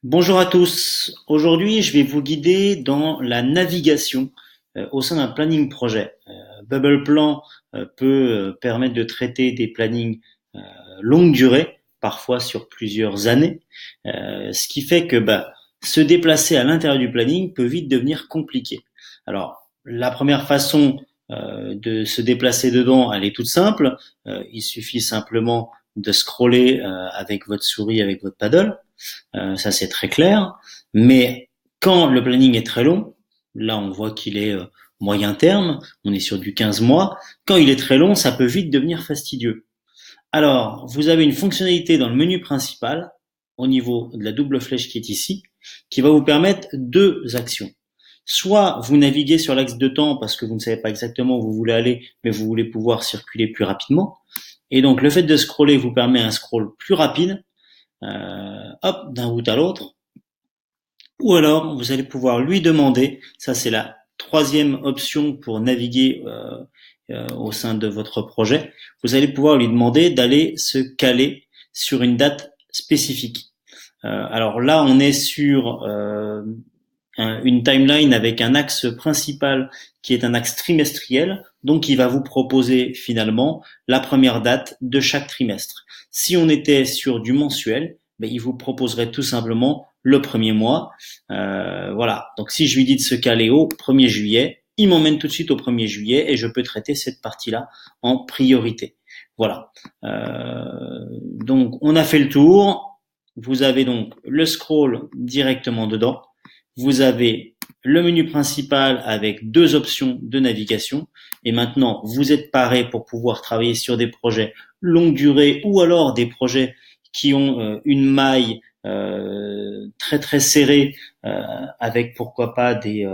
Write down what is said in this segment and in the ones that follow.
Bonjour à tous. Aujourd'hui, je vais vous guider dans la navigation au sein d'un planning projet. Bubble Plan peut permettre de traiter des plannings euh, longue durée, parfois sur plusieurs années, ce qui fait que se déplacer à l'intérieur du planning peut vite devenir compliqué. Alors, la première façon de se déplacer dedans, elle est toute simple. Il suffit simplement de scroller avec votre souris, avec votre paddle. Ça c'est très clair. Mais quand le planning est très long, là on voit qu'il est moyen terme, on est sur du 15 mois. Quand il est très long, ça peut vite devenir fastidieux. Alors, vous avez une fonctionnalité dans le menu principal, au niveau de la double flèche qui est ici, qui va vous permettre deux actions. Soit vous naviguez sur l'axe de temps parce que vous ne savez pas exactement où vous voulez aller, mais vous voulez pouvoir circuler plus rapidement. Et donc le fait de scroller vous permet un scroll plus rapide, d'un bout à l'autre. Ou alors, vous allez pouvoir lui demander, ça c'est la troisième option pour naviguer au sein de votre projet, vous allez pouvoir lui demander d'aller se caler sur une date spécifique. Alors là, on est sur une timeline avec un axe principal qui est un axe trimestriel, donc il va vous proposer finalement la première date de chaque trimestre. Si on était sur du mensuel, il vous proposerait tout simplement le premier mois. Voilà, donc si je lui dis de se caler au 1er juillet, il m'emmène tout de suite au 1er juillet et je peux traiter cette partie-là en priorité. Voilà. Donc on a fait le tour. Vous avez donc le scroll directement dedans. Vous avez le menu principal avec deux options de navigation. Et maintenant, vous êtes paré pour pouvoir travailler sur des projets longue durée ou alors des projets qui ont une maille très très serrée avec pourquoi pas des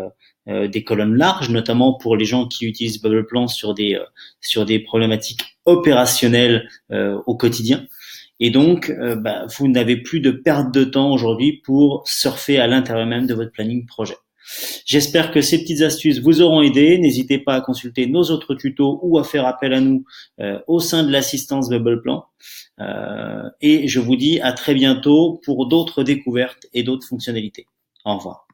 colonnes larges, notamment pour les gens qui utilisent Bubble Plan sur des problématiques opérationnelles au quotidien. Et donc, vous n'avez plus de perte de temps aujourd'hui pour surfer à l'intérieur même de votre planning projet. J'espère que ces petites astuces vous auront aidé. N'hésitez pas à consulter nos autres tutos ou à faire appel à nous au sein de l'assistance Bubble Plan. Et je vous dis à très bientôt pour d'autres découvertes et d'autres fonctionnalités. Au revoir.